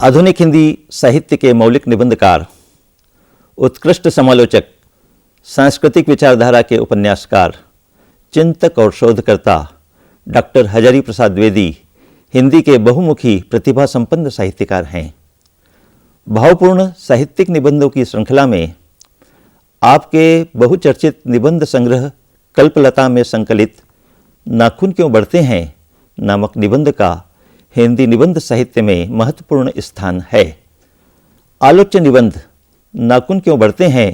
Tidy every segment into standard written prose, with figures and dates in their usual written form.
आधुनिक हिंदी साहित्य के मौलिक निबंधकार, उत्कृष्ट समालोचक, सांस्कृतिक विचारधारा के उपन्यासकार, चिंतक और शोधकर्ता डॉक्टर हजारी प्रसाद द्विवेदी हिंदी के बहुमुखी प्रतिभा संपन्न साहित्यकार हैं। भावपूर्ण साहित्यिक निबंधों की श्रृंखला में आपके बहुचर्चित निबंध संग्रह कल्पलता में संकलित नाखून क्यों बढ़ते हैं नामक निबंध का हिंदी निबंध साहित्य में महत्वपूर्ण स्थान है। आलोच्य निबंध नाखून क्यों बढ़ते हैं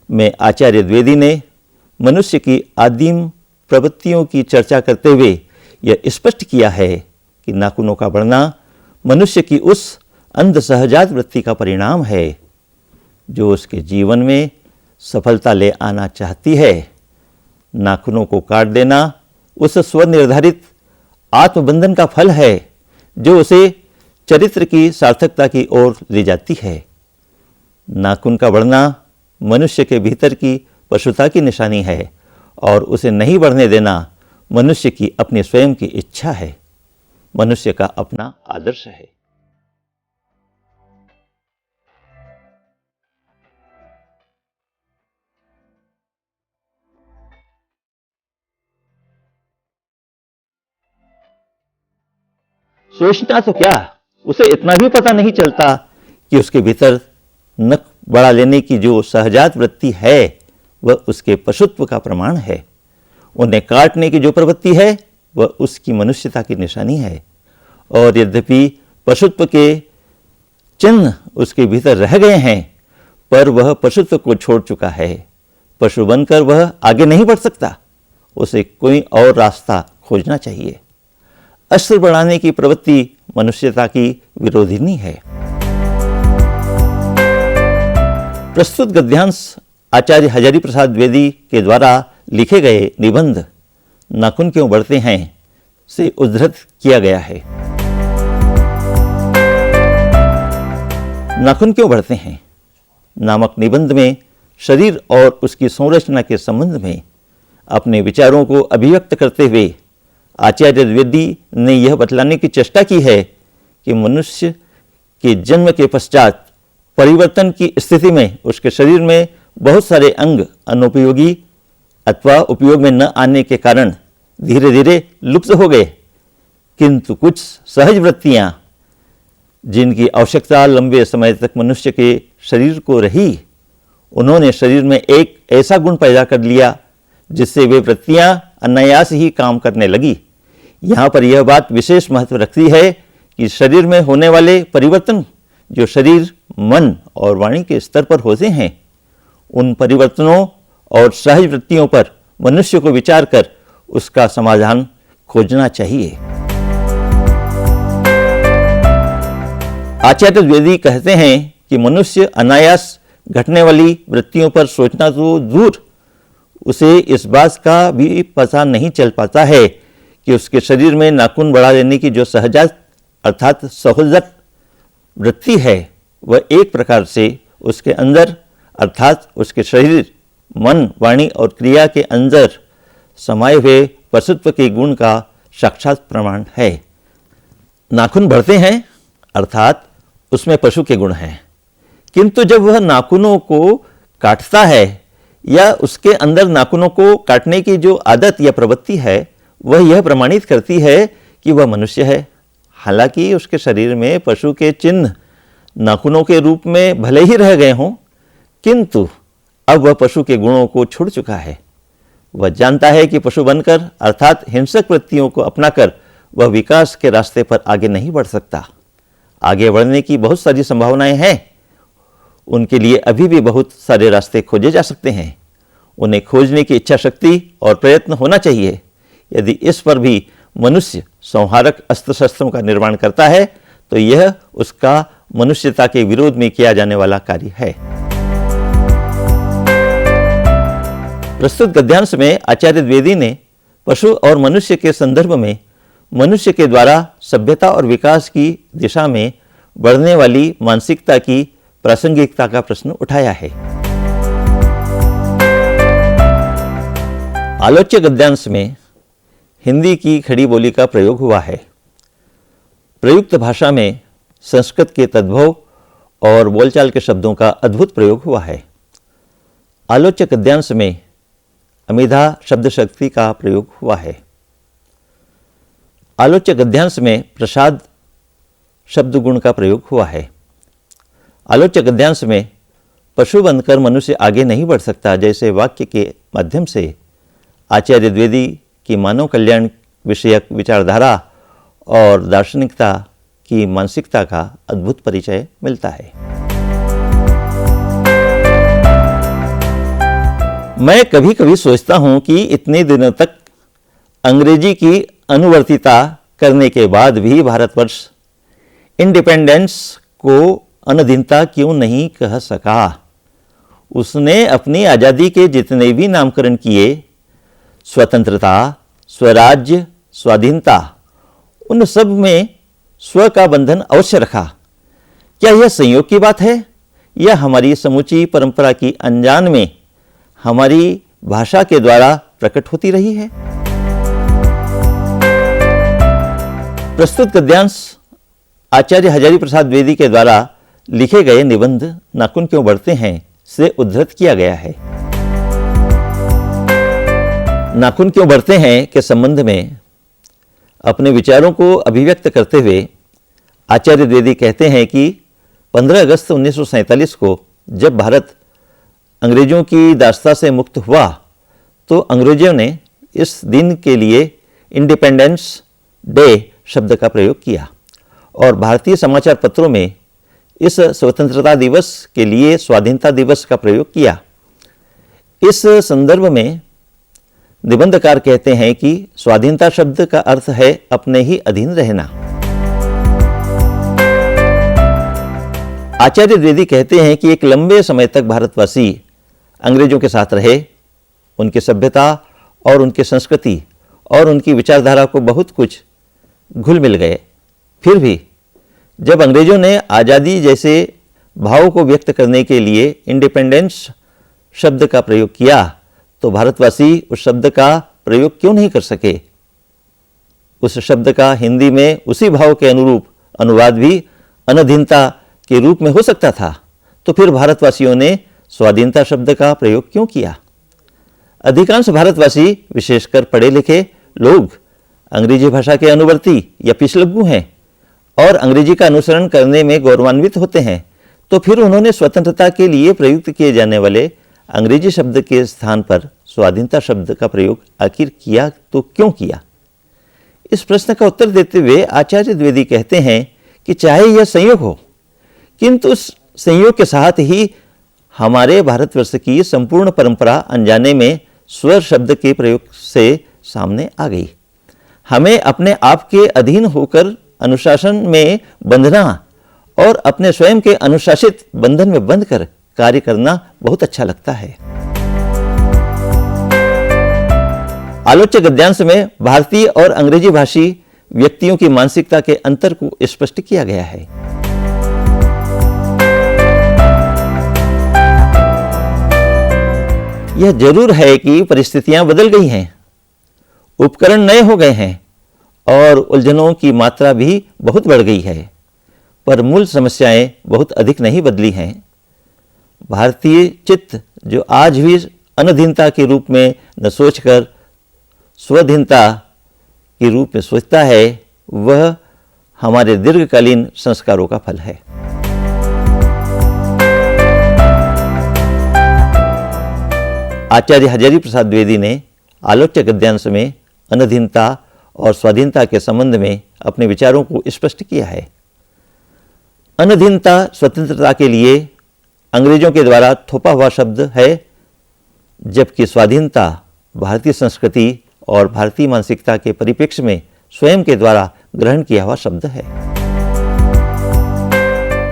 में आचार्य द्विवेदी ने मनुष्य की आदिम प्रवृत्तियों की चर्चा करते हुए यह स्पष्ट किया है कि नाखूनों का बढ़ना मनुष्य की उस अंध सहजात वृत्ति का परिणाम है जो उसके जीवन में सफलता ले आना चाहती है। नाखूनों को काट देना उस स्वनिर्धारित आत्मबंधन का फल है जो उसे चरित्र की सार्थकता की ओर ले जाती है। नाखून का बढ़ना मनुष्य के भीतर की पशुता की निशानी है और उसे नहीं बढ़ने देना मनुष्य की अपनी स्वयं की इच्छा है, मनुष्य का अपना आदर्श है। सोचना तो क्या, उसे इतना भी पता नहीं चलता कि उसके भीतर नख बढ़ा लेने की जो सहजात वृत्ति है वह उसके पशुत्व का प्रमाण है। उन्हें काटने की जो प्रवृत्ति है वह उसकी मनुष्यता की निशानी है। और यद्यपि पशुत्व के चिन्ह उसके भीतर रह गए हैं पर वह पशुत्व को छोड़ चुका है। पशु बनकर वह आगे नहीं बढ़ सकता, उसे कोई और रास्ता खोजना चाहिए। अस्त्र बढ़ाने की प्रवृत्ति मनुष्यता की विरोधिनी है। प्रस्तुत गद्यांश आचार्य हजारी प्रसाद द्विवेदी के द्वारा लिखे गए निबंध नाखून क्यों बढ़ते हैं से उद्धृत किया गया है। नाखून क्यों बढ़ते हैं नामक निबंध में शरीर और उसकी संरचना के संबंध में अपने विचारों को अभिव्यक्त करते हुए आचार्य द्विवेदी ने यह बतलाने की चेष्टा की है कि मनुष्य के जन्म के पश्चात परिवर्तन की स्थिति में उसके शरीर में बहुत सारे अंग अनुपयोगी अथवा उपयोग में न आने के कारण धीरे धीरे लुप्त हो गए, किंतु कुछ सहज वृत्तियां जिनकी आवश्यकता लंबे समय तक मनुष्य के शरीर को रही, उन्होंने शरीर में एक ऐसा गुण पैदा कर लिया जिससे वे वृत्तियां अनायास ही काम करने लगी। यहाँ पर यह बात विशेष महत्व रखती है कि शरीर में होने वाले परिवर्तन जो शरीर, मन और वाणी के स्तर पर होते हैं, उन परिवर्तनों और सहज वृत्तियों पर मनुष्य को विचार कर उसका समाधान खोजना चाहिए। आचार्य द्विवेदी कहते हैं कि मनुष्य अनायास घटने वाली वृत्तियों पर सोचना तो दूर, उसे इस बात का भी पता नहीं चल पाता है कि उसके शरीर में नाखून बढ़ा लेने की जो सहजात अर्थात सहोदर वृत्ति है वह एक प्रकार से उसके अंदर अर्थात उसके शरीर, मन, वाणी और क्रिया के अंदर समाये हुए पशुत्व के गुण का साक्षात प्रमाण है। नाखून बढ़ते हैं अर्थात उसमें पशु के गुण हैं, किंतु जब वह नाखूनों को काटता है या उसके अंदर नाखूनों को काटने की जो आदत या प्रवृत्ति है वह यह प्रमाणित करती है कि वह मनुष्य है। हालांकि उसके शरीर में पशु के चिन्ह नाखूनों के रूप में भले ही रह गए हों, किंतु अब वह पशु के गुणों को छोड़ चुका है। वह जानता है कि पशु बनकर अर्थात हिंसक वृत्तियों को अपनाकर वह विकास के रास्ते पर आगे नहीं बढ़ सकता। आगे बढ़ने की बहुत सारी संभावनाएं हैं, उनके लिए अभी भी बहुत सारे रास्ते खोजे जा सकते हैं। उन्हें खोजने की इच्छा शक्ति और प्रयत्न होना चाहिए। यदि इस पर भी मनुष्य संहारक अस्त्र शस्त्रों का निर्माण करता है तो यह उसका मनुष्यता के विरोध में किया जाने वाला कार्य है। प्रस्तुत गद्यांश में आचार्य द्विवेदी ने पशु और मनुष्य के संदर्भ में मनुष्य के द्वारा सभ्यता और विकास की दिशा में बढ़ने वाली मानसिकता की प्रासंगिकता का प्रश्न उठाया है। आलोच्य गद्यांश में हिंदी की खड़ी बोली का प्रयोग हुआ है। प्रयुक्त भाषा में संस्कृत के तद्भव और बोलचाल के शब्दों का अद्भुत प्रयोग हुआ है। आलोचक गद्यांश में अमिधा शब्द शक्ति का प्रयोग हुआ है। आलोचक गद्यांश में प्रसाद शब्द गुण का प्रयोग हुआ है। आलोचक गद्यांश में पशु बनकर मनुष्य आगे नहीं बढ़ सकता जैसे वाक्य के माध्यम से आचार्य द्विवेदी की मानव कल्याण विषयक विचारधारा और दार्शनिकता की मानसिकता का अद्भुत परिचय मिलता है। मैं कभी कभी सोचता हूं कि इतने दिनों तक अंग्रेजी की अनुवर्तिता करने के बाद भी भारतवर्ष इंडिपेंडेंस को अनधीनता क्यों नहीं कह सका। उसने अपनी आज़ादी के जितने भी नामकरण किए, स्वतंत्रता, स्वराज्य, स्वाधीनता, उन सब में स्व का बंधन अवश्य रखा। क्या यह संयोग की बात है या हमारी समूची परंपरा की अनजान में हमारी भाषा के द्वारा प्रकट होती रही है? प्रस्तुत गद्यांश आचार्य हजारी प्रसाद द्विवेदी के द्वारा लिखे गए निबंध नाखून क्यों बढ़ते हैं से उद्धृत किया गया है। नाखून क्यों बढ़ते हैं के संबंध में अपने विचारों को अभिव्यक्त करते हुए आचार्य द्विवेदी कहते हैं कि 15 अगस्त 1947 को जब भारत अंग्रेजों की दास्ता से मुक्त हुआ तो अंग्रेजों ने इस दिन के लिए इंडिपेंडेंस डे शब्द का प्रयोग किया और भारतीय समाचार पत्रों में इस स्वतंत्रता दिवस के लिए स्वाधीनता दिवस का प्रयोग किया। इस संदर्भ में निबंधकार कहते हैं कि स्वाधीनता शब्द का अर्थ है अपने ही अधीन रहना। आचार्य द्विवेदी कहते हैं कि एक लंबे समय तक भारतवासी अंग्रेजों के साथ रहे, उनकी सभ्यता और उनकी संस्कृति और उनकी विचारधारा को बहुत कुछ घुल मिल गए। फिर भी जब अंग्रेजों ने आज़ादी जैसे भाव को व्यक्त करने के लिए इंडिपेंडेंस शब्द का प्रयोग किया तो भारतवासी उस शब्द का प्रयोग क्यों नहीं कर सके। उस शब्द का हिंदी में उसी भाव के अनुरूप अनुवाद भी अनधीनता के रूप में हो सकता था, तो फिर भारतवासियों ने स्वाधीनता शब्द का प्रयोग क्यों किया। अधिकांश भारतवासी विशेषकर पढ़े लिखे लोग अंग्रेजी भाषा के अनुवर्ती या पिछलग्गू हैं और अंग्रेजी का अनुसरण करने में गौरवान्वित होते हैं, तो फिर उन्होंने स्वतंत्रता के लिए प्रयुक्त किए जाने वाले अंग्रेजी शब्द के स्थान पर स्वाधीनता शब्द का प्रयोग आखिर किया तो क्यों किया। इस प्रश्न का उत्तर देते हुए आचार्य द्विवेदी कहते हैं कि चाहे यह संयोग हो, किंतु उस संयोग के साथ ही हमारे भारतवर्ष की संपूर्ण परंपरा अनजाने में स्वर शब्द के प्रयोग से सामने आ गई। हमें अपने आप के अधीन होकर अनुशासन में बंधना और अपने स्वयं के अनुशासित बंधन में बंधकर कार्य करना बहुत अच्छा लगता है। आलोचक गद्यांश में भारतीय और अंग्रेजी भाषी व्यक्तियों की मानसिकता के अंतर को स्पष्ट किया गया है। यह जरूर है कि परिस्थितियां बदल गई हैं, उपकरण नए हो गए हैं और उलझनों की मात्रा भी बहुत बढ़ गई है, पर मूल समस्याएं बहुत अधिक नहीं बदली हैं। भारतीय चित्त जो आज भी अनधीनता के रूप में न सोचकर स्वधीनता के रूप में सोचता है, वह हमारे दीर्घकालीन संस्कारों का फल है। आचार्य हजारी प्रसाद द्विवेदी ने आलोचक गद्यांश में अनधीनता और स्वाधीनता के संबंध में अपने विचारों को स्पष्ट किया है। अनधीनता स्वतंत्रता के लिए अंग्रेजों के द्वारा थोपा हुआ शब्द है, जबकि स्वाधीनता भारतीय संस्कृति और भारतीय मानसिकता के परिप्रेक्ष्य में स्वयं के द्वारा ग्रहण किया हुआ शब्द है।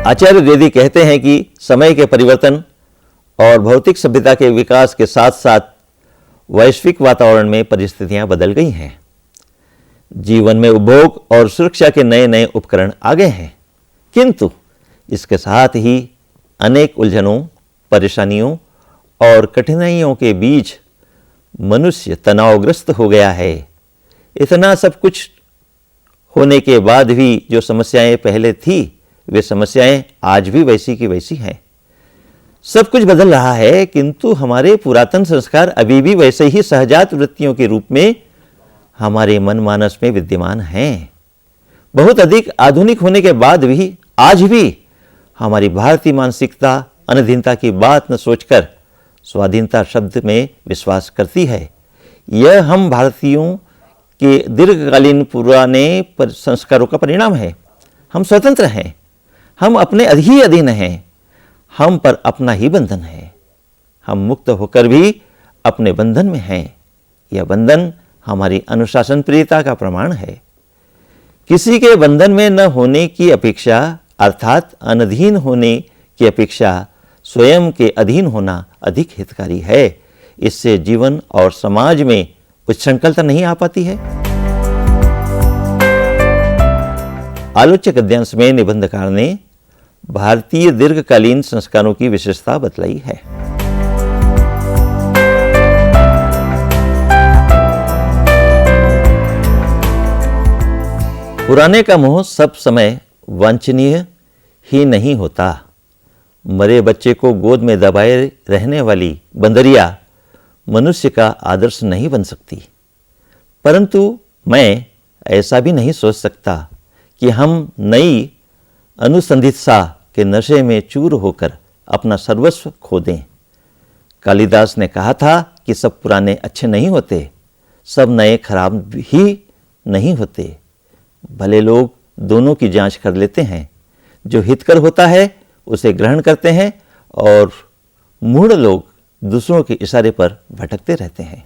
आचार्य द्विवेदी कहते हैं कि समय के परिवर्तन और भौतिक सभ्यता के विकास के साथ साथ वैश्विक वातावरण में परिस्थितियां बदल गई हैं। जीवन में उपभोग और सुरक्षा के नए नए उपकरण आ गए हैं, किंतु इसके साथ ही अनेक उलझनों, परेशानियों और कठिनाइयों के बीच मनुष्य तनावग्रस्त हो गया है। इतना सब कुछ होने के बाद भी जो समस्याएं पहले थी वे समस्याएं आज भी वैसी की वैसी हैं। सब कुछ बदल रहा है, किंतु हमारे पुरातन संस्कार अभी भी वैसे ही सहजात वृत्तियों के रूप में हमारे मन मानस में विद्यमान हैं। बहुत अधिक आधुनिक होने के बाद भी आज भी हमारी भारतीय मानसिकता अनधीनता की बात न सोचकर स्वाधीनता शब्द में विश्वास करती है। यह हम भारतीयों के दीर्घकालीन पुराने संस्कारों का परिणाम है। हम स्वतंत्र हैं, हम अपने ही अधीन हैं, हम पर अपना ही बंधन है। हम मुक्त होकर भी अपने बंधन में हैं। यह बंधन हमारी अनुशासन प्रियता का प्रमाण है। किसी के बंधन में न होने की अपेक्षा अर्थात अनधीन होने की अपेक्षा स्वयं के अधीन होना अधिक हितकारी है। इससे जीवन और समाज में उच्छृंखलता नहीं आ पाती है। आलोचक अध्यांश में निबंधकार ने भारतीय दीर्घकालीन संस्कारों की विशेषता बतलाई है। पुराने का मोह सब समय वांछनीय ही नहीं होता। मरे बच्चे को गोद में दबाए रहने वाली बंदरिया मनुष्य का आदर्श नहीं बन सकती। परंतु मैं ऐसा भी नहीं सोच सकता कि हम नई अनुसंधित्सा के नशे में चूर होकर अपना सर्वस्व खो दें। कालिदास ने कहा था कि सब पुराने अच्छे नहीं होते, सब नए खराब ही नहीं होते। भले लोग दोनों की जांच कर लेते हैं। जो हितकर होता है उसे ग्रहण करते हैं और मूढ़ लोग दूसरों के इशारे पर भटकते रहते हैं।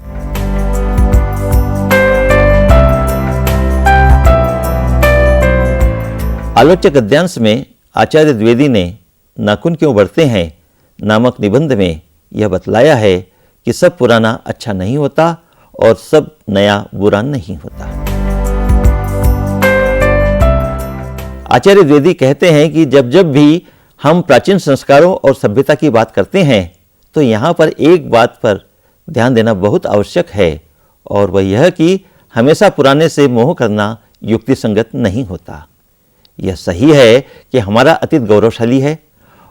आलोचक अध्यांश में आचार्य द्विवेदी ने नाखून क्यों बढ़ते हैं नामक निबंध में यह बतलाया है कि सब पुराना अच्छा नहीं होता और सब नया बुरा नहीं होता। आचार्य द्विवेदी कहते हैं कि जब जब भी हम प्राचीन संस्कारों और सभ्यता की बात करते हैं तो यहाँ पर एक बात पर ध्यान देना बहुत आवश्यक है, और वह यह कि हमेशा पुराने से मोह करना युक्ति संगत नहीं होता। यह सही है कि हमारा अतीत गौरवशाली है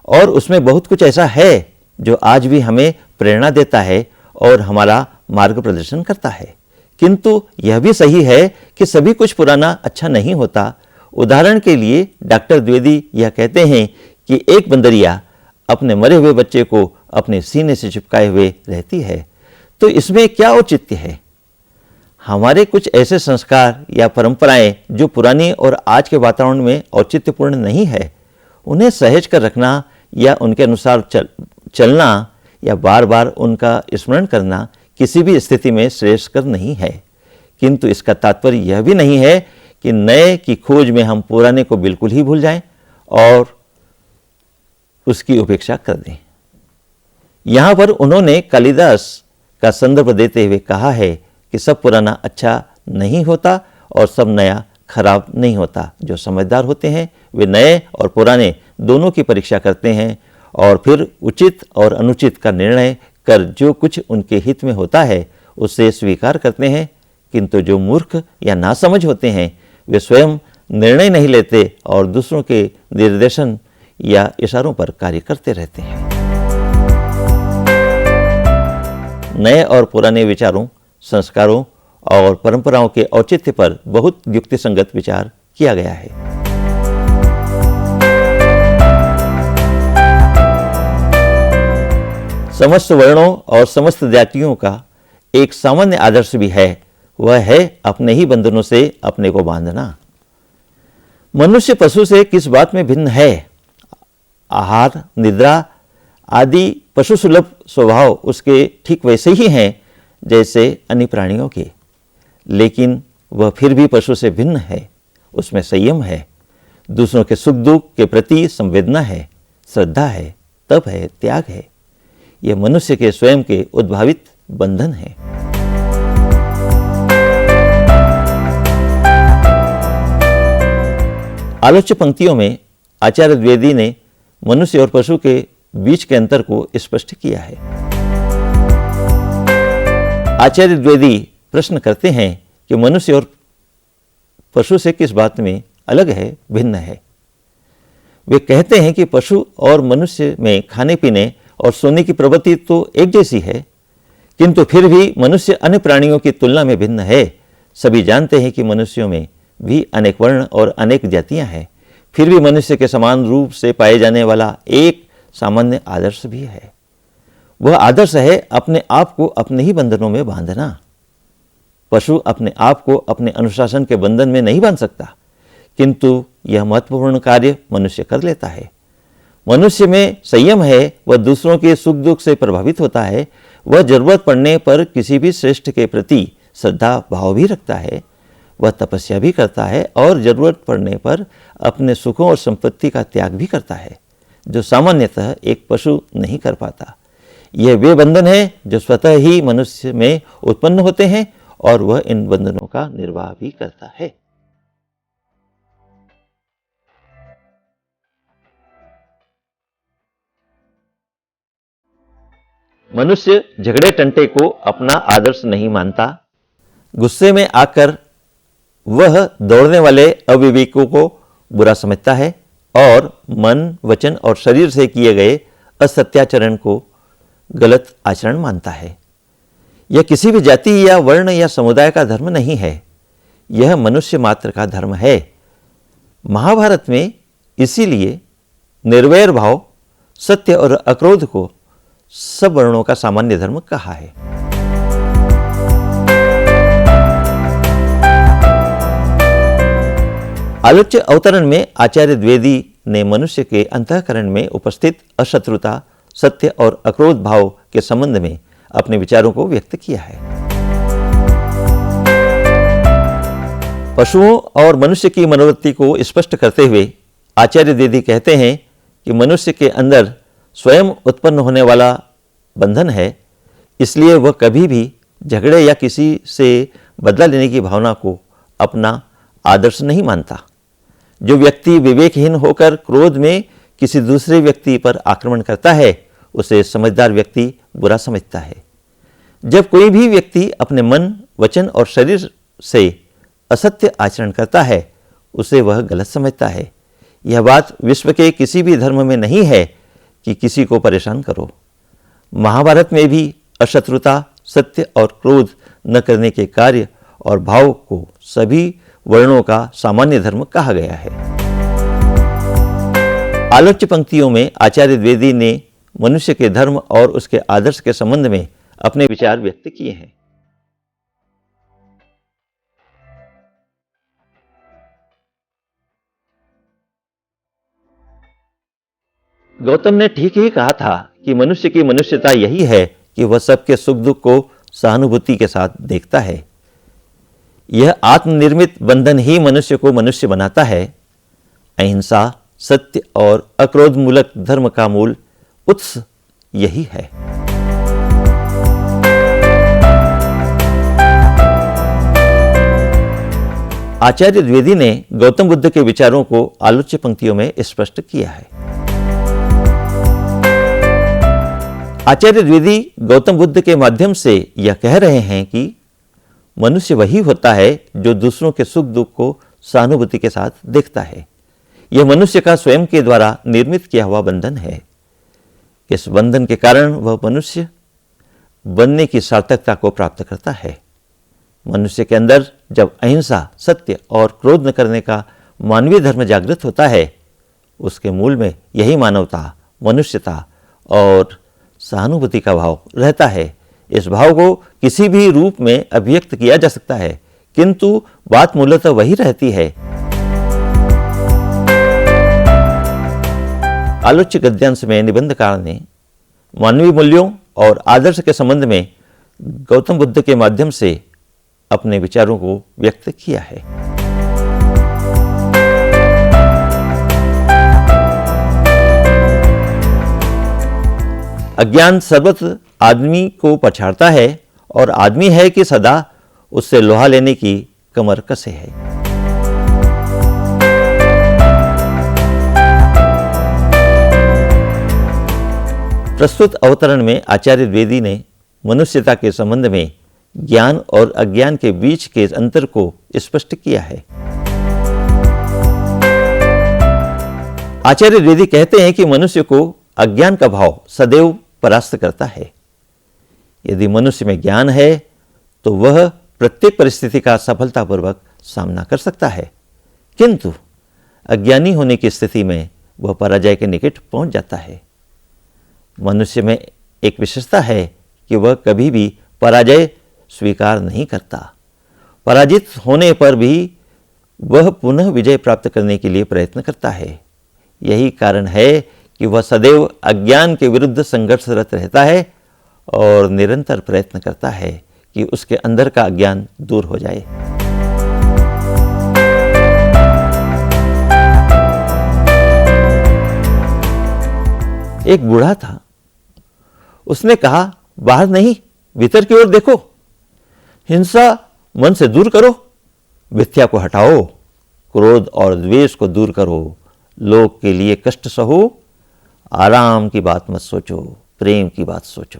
और उसमें बहुत कुछ ऐसा है जो आज भी हमें प्रेरणा देता है और हमारा मार्ग प्रदर्शन करता है, किंतु यह भी सही है कि सभी कुछ पुराना अच्छा नहीं होता। उदाहरण के लिए डॉक्टर द्विवेदी यह कहते हैं कि एक बंदरिया अपने मरे हुए बच्चे को अपने सीने से चिपकाए हुए रहती है, तो इसमें क्या औचित्य है? हमारे कुछ ऐसे संस्कार या परंपराएं जो पुरानी और आज के वातावरण में औचित्यपूर्ण नहीं है, उन्हें सहेज कर रखना या उनके अनुसार चलना या बार बार उनका स्मरण करना किसी भी स्थिति में श्रेयस्कर नहीं है। किंतु इसका तात्पर्य यह भी नहीं है कि नए की खोज में हम पुराने को बिल्कुल ही भूल जाएं और उसकी उपेक्षा कर दें। यहाँ पर उन्होंने कालिदास का संदर्भ देते हुए कहा है कि सब पुराना अच्छा नहीं होता और सब नया खराब नहीं होता। जो समझदार होते हैं वे नए और पुराने दोनों की परीक्षा करते हैं और फिर उचित और अनुचित का निर्णय कर जो कुछ उनके हित में होता है उसे स्वीकार करते हैं। किंतु जो मूर्ख या नासमझ होते हैं वे स्वयं निर्णय नहीं लेते और दूसरों के निर्देशन या इशारों पर कार्य करते रहते हैं। नए और पुराने विचारों, संस्कारों और परंपराओं के औचित्य पर बहुत युक्तिसंगत विचार किया गया है। समस्त वर्णों और समस्त जातियों का एक सामान्य आदर्श भी है, वह है अपने ही बंधनों से अपने को बांधना। मनुष्य पशु से किस बात में भिन्न है? आहार, निद्रा आदि पशु सुलभ स्वभाव उसके ठीक वैसे ही हैं जैसे अन्य प्राणियों के, लेकिन वह फिर भी पशु से भिन्न है। उसमें संयम है, दूसरों के सुख दुख के प्रति संवेदना है, श्रद्धा है, तप है, त्याग है। यह मनुष्य के स्वयं के उद्भावित बंधन है। आलोच्य पंक्तियों में आचार्य द्विवेदी ने मनुष्य और पशु के बीच के अंतर को स्पष्ट किया है। आचार्य द्विवेदी प्रश्न करते हैं कि मनुष्य और पशु से किस बात में अलग है, भिन्न है। वे कहते हैं कि पशु और मनुष्य में खाने पीने और सोने की प्रवृत्ति तो एक जैसी है, किंतु फिर भी मनुष्य अन्य प्राणियों की तुलना में भिन्न है। सभी जानते हैं कि मनुष्यों में भी अनेक वर्ण और अनेक जातियां हैं, फिर भी मनुष्य के समान रूप से पाए जाने वाला एक सामान्य आदर्श भी है। वह आदर्श है अपने आप को अपने ही बंधनों में बांधना। पशु अपने आप को अपने अनुशासन के बंधन में नहीं बांध सकता, किंतु यह महत्वपूर्ण कार्य मनुष्य कर लेता है। मनुष्य में संयम है, वह दूसरों के सुख दुख से प्रभावित होता है, वह जरूरत पड़ने पर किसी भी श्रेष्ठ के प्रति श्रद्धा भाव भी रखता है, वह तपस्या भी करता है और जरूरत पड़ने पर अपने सुखों और संपत्ति का त्याग भी करता है, जो सामान्यतः एक पशु नहीं कर पाता। यह वे बंधन है जो स्वतः ही मनुष्य में उत्पन्न होते हैं और वह इन बंधनों का निर्वाह भी करता है। मनुष्य झगड़े टंटे को अपना आदर्श नहीं मानता। गुस्से में आकर वह दौड़ने वाले अविवेकों को बुरा समझता है और मन, वचन और शरीर से किए गए असत्याचरण को गलत आचरण मानता है। यह किसी भी जाति या वर्ण या समुदाय का धर्म नहीं है, यह मनुष्य मात्र का धर्म है। महाभारत में इसीलिए निर्वैर भाव, सत्य और अक्रोध को सब वर्णों का सामान्य धर्म कहा है। आलोच्य अवतरण में आचार्य द्विवेदी ने मनुष्य के अंतःकरण में उपस्थित अशत्रुता, सत्य और अक्रोध भाव के संबंध में अपने विचारों को व्यक्त किया है। पशुओं और मनुष्य की मनोवृत्ति को स्पष्ट करते हुए आचार्य द्विवेदी कहते हैं कि मनुष्य के अंदर स्वयं उत्पन्न होने वाला बंधन है, इसलिए वह कभी भी झगड़े या किसी से बदला लेने की भावना को अपना आदर्श नहीं मानता। जो व्यक्ति विवेकहीन होकर क्रोध में किसी दूसरे व्यक्ति पर आक्रमण करता है, उसे समझदार व्यक्ति बुरा समझता है। जब कोई भी व्यक्ति अपने मन, वचन और शरीर से असत्य आचरण करता है, उसे वह गलत समझता है। यह बात विश्व के किसी भी धर्म में नहीं है कि किसी को परेशान करो। महाभारत में भी अशत्रुता, सत्य और क्रोध न करने के कार्य और भाव को सभी वर्णों का सामान्य धर्म कहा गया है। आलोच्य पंक्तियों में आचार्य द्विवेदी ने मनुष्य के धर्म और उसके आदर्श के संबंध में अपने विचार व्यक्त किए हैं। गौतम ने ठीक ही कहा था कि मनुष्य की मनुष्यता यही है कि वह सबके सुख दुख को सहानुभूति के साथ देखता है। यह आत्मनिर्मित बंधन ही मनुष्य को मनुष्य बनाता है। अहिंसा, सत्य और अक्रोध मूलक धर्म का मूल उत्स यही है। आचार्य द्विवेदी ने गौतम बुद्ध के विचारों को आलोच्य पंक्तियों में स्पष्ट किया है। आचार्य द्विवेदी गौतम बुद्ध के माध्यम से यह कह रहे हैं कि मनुष्य वही होता है जो दूसरों के सुख दुख को सहानुभूति के साथ देखता है। यह मनुष्य का स्वयं के द्वारा निर्मित किया हुआ बंधन है। इस बंधन के कारण वह मनुष्य बनने की सार्थकता को प्राप्त करता है। मनुष्य के अंदर जब अहिंसा, सत्य और क्रोध न करने का मानवीय धर्म जागृत होता है, उसके मूल में यही मानवता, मनुष्यता और सहानुभूति का भाव रहता है। इस भाव को किसी भी रूप में अभिव्यक्त किया जा सकता है, किंतु बात मूलतः वही रहती है। आलोच्य गद्यांश में निबंधकार ने मानवीय मूल्यों और आदर्श के संबंध में गौतम बुद्ध के माध्यम से अपने विचारों को व्यक्त किया है। अज्ञान सर्वत्र आदमी को पछाड़ता है और आदमी है कि सदा उससे लोहा लेने की कमर कसे है। प्रस्तुत अवतरण में आचार्य द्विवेदी ने मनुष्यता के संबंध में ज्ञान और अज्ञान के बीच के अंतर को स्पष्ट किया है। आचार्य द्विवेदी कहते हैं कि मनुष्य को अज्ञान का भाव सदैव परास्त करता है। यदि मनुष्य में ज्ञान है तो वह प्रत्येक परिस्थिति का सफलतापूर्वक सामना कर सकता है, किंतु अज्ञानी होने की स्थिति में वह पराजय के निकट पहुंच जाता है। मनुष्य में एक विशेषता है कि वह कभी भी पराजय स्वीकार नहीं करता। पराजित होने पर भी वह पुनः विजय प्राप्त करने के लिए प्रयत्न करता है। यही कारण है कि वह सदैव अज्ञान के विरुद्ध संघर्षरत रहता है और निरंतर प्रयत्न करता है कि उसके अंदर का अज्ञान दूर हो जाए। एक बूढ़ा था, उसने कहा, बाहर नहीं भीतर की ओर देखो, हिंसा मन से दूर करो, मिथ्या को हटाओ, क्रोध और द्वेष को दूर करो, लोग के लिए कष्ट सहो, आराम की बात मत सोचो, प्रेम की बात सोचो,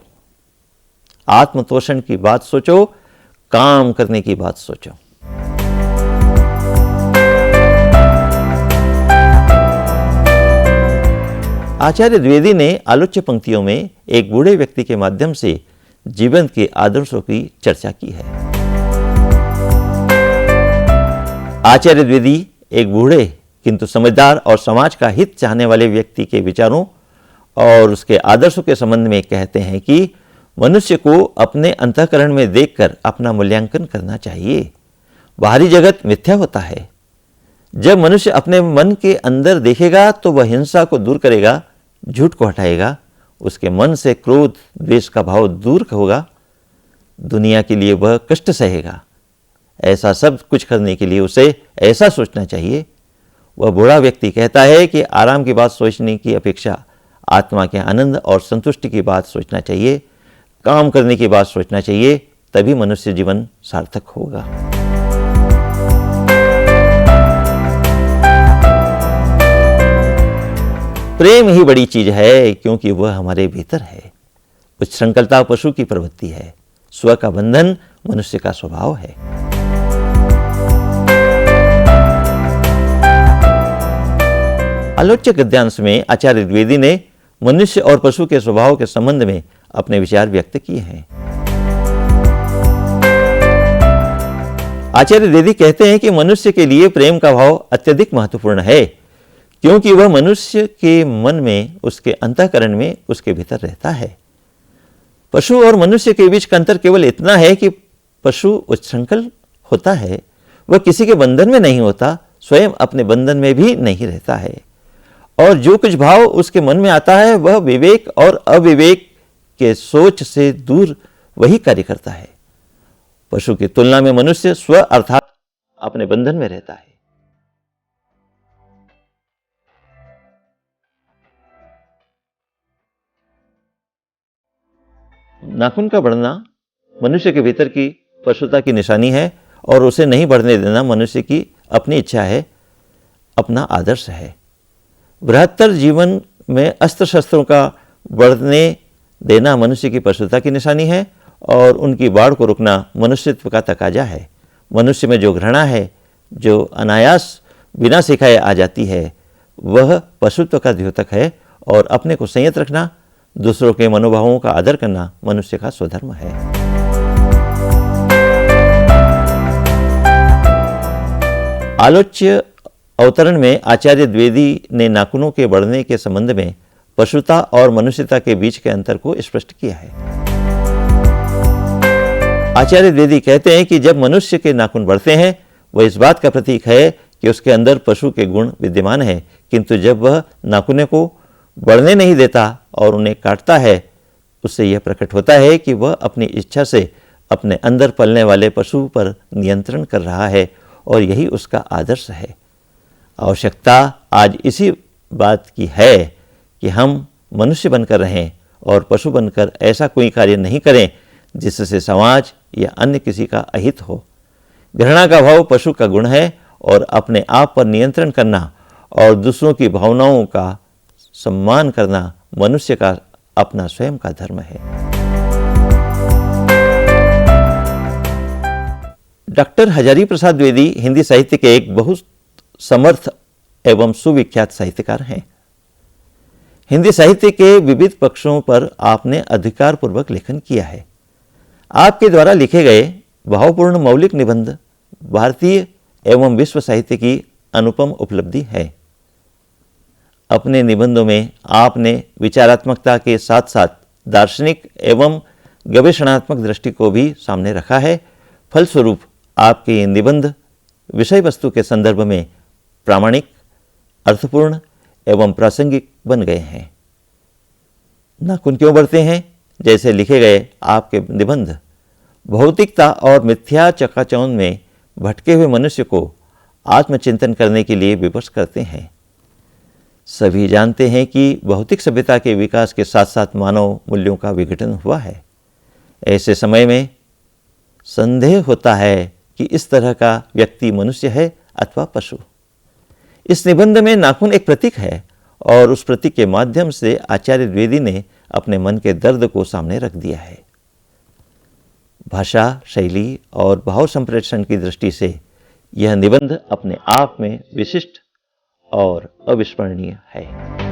आत्मतोषण की बात सोचो, काम करने की बात सोचो। आचार्य द्विवेदी ने आलोच्य पंक्तियों में एक बूढ़े व्यक्ति के माध्यम से जीवन के आदर्शों की चर्चा की है। आचार्य द्विवेदी एक बूढ़े किंतु समझदार और समाज का हित चाहने वाले व्यक्ति के विचारों और उसके आदर्शों के संबंध में कहते हैं कि मनुष्य को अपने अंतःकरण में देखकर अपना मूल्यांकन करना चाहिए। बाहरी जगत मिथ्या होता है। जब मनुष्य अपने मन के अंदर देखेगा तो वह हिंसा को दूर करेगा, झूठ को हटाएगा, उसके मन से क्रोध द्वेष का भाव दूर होगा, दुनिया के लिए वह कष्ट सहेगा। ऐसा सब कुछ करने के लिए उसे ऐसा सोचना चाहिए। वह बूढ़ा व्यक्ति कहता है कि आराम की बात सोचने की अपेक्षा आत्मा के आनंद और संतुष्टि की बात सोचना चाहिए, काम करने की बात सोचना चाहिए, तभी मनुष्य जीवन सार्थक होगा। प्रेम ही बड़ी चीज है, क्योंकि वह हमारे भीतर है। उच्छृंखलता पशु की प्रवृत्ति है, स्व का बंधन मनुष्य का स्वभाव है। आलोच्य गद्यांश में आचार्य द्विवेदी ने मनुष्य और पशु के स्वभाव के संबंध में अपने विचार व्यक्त किए हैं। आचार्य द्विवेदी कहते हैं कि मनुष्य के लिए प्रेम का भाव अत्यधिक महत्वपूर्ण है, क्योंकि वह मनुष्य के मन में, उसके अंतःकरण में, उसके भीतर रहता है। पशु और मनुष्य के बीच का अंतर केवल इतना है कि पशु उच्छृंखल होता है, वह किसी के बंधन में नहीं होता, स्वयं अपने बंधन में भी नहीं रहता है, और जो कुछ भाव उसके मन में आता है वह विवेक और अविवेक के सोच से दूर वही कार्य करता है। पशु की तुलना में मनुष्य स्व अर्थात अपने बंधन में रहता है। नाखून का बढ़ना मनुष्य के भीतर की पशुता की निशानी है, और उसे नहीं बढ़ने देना मनुष्य की अपनी इच्छा है, अपना आदर्श है। बृहत्तर जीवन में अस्त्र शस्त्रों का बढ़ने देना मनुष्य की पशुता की निशानी है, और उनकी बाढ़ को रोकना मनुष्यत्व का तकाजा है। मनुष्य में जो घृणा है, जो अनायास बिना सिखाए आ जाती है, वह पशुत्व का द्योतक है, और अपने को संयत रखना, दूसरों के मनोभावों का आदर करना मनुष्य का स्वधर्म है। आलोच्य अवतरण में आचार्य द्विवेदी ने नाखूनों के बढ़ने के संबंध में पशुता और मनुष्यता के बीच के अंतर को स्पष्ट किया है। आचार्य द्विवेदी कहते हैं कि जब मनुष्य के नाखून बढ़ते हैं, वह इस बात का प्रतीक है कि उसके अंदर पशु के गुण विद्यमान है, किंतु जब वह नाखूनों को बढ़ने नहीं देता और उन्हें काटता है, उससे यह प्रकट होता है कि वह अपनी इच्छा से अपने अंदर पलने वाले पशु पर नियंत्रण कर रहा है, और यही उसका आदर्श है। आवश्यकता आज इसी बात की है कि हम मनुष्य बनकर रहें और पशु बनकर ऐसा कोई कार्य नहीं करें जिससे समाज या अन्य किसी का अहित हो। घृणा का भाव पशु का गुण है, और अपने आप पर नियंत्रण करना और दूसरों की भावनाओं का सम्मान करना मनुष्य का अपना स्वयं का धर्म है। डॉक्टर हजारी प्रसाद द्विवेदी हिंदी साहित्य के एक बहुत समर्थ एवं सुविख्यात साहित्यकार हैं। हिंदी साहित्य के विविध पक्षों पर आपने अधिकारपूर्वक लेखन किया है। आपके द्वारा लिखे गए भावपूर्ण मौलिक निबंध भारतीय एवं विश्व साहित्य की अनुपम उपलब्धि है। अपने निबंधों में आपने विचारात्मकता के साथ साथ दार्शनिक एवं गवेषणात्मक दृष्टि को भी सामने रखा है। फलस्वरूप आपके ये निबंध विषय वस्तु के संदर्भ में प्रामाणिक, अर्थपूर्ण एवं प्रासंगिक बन गए हैं। नाखून क्यों बढ़ते हैं जैसे लिखे गए आपके निबंध भौतिकता और मिथ्या चकाचौंध में भटके हुए मनुष्य को आत्मचिंतन करने के लिए विवश करते हैं। सभी जानते हैं कि भौतिक सभ्यता के विकास के साथ साथ मानव मूल्यों का विघटन हुआ है। ऐसे समय में संदेह होता है कि इस तरह का व्यक्ति मनुष्य है अथवा पशु। इस निबंध में नाखून एक प्रतीक है और उस प्रतीक के माध्यम से आचार्य द्विवेदी ने अपने मन के दर्द को सामने रख दिया है। भाषा, शैली और भाव संप्रेषण की दृष्टि से यह निबंध अपने आप में विशिष्ट और अविस्मरणीय है।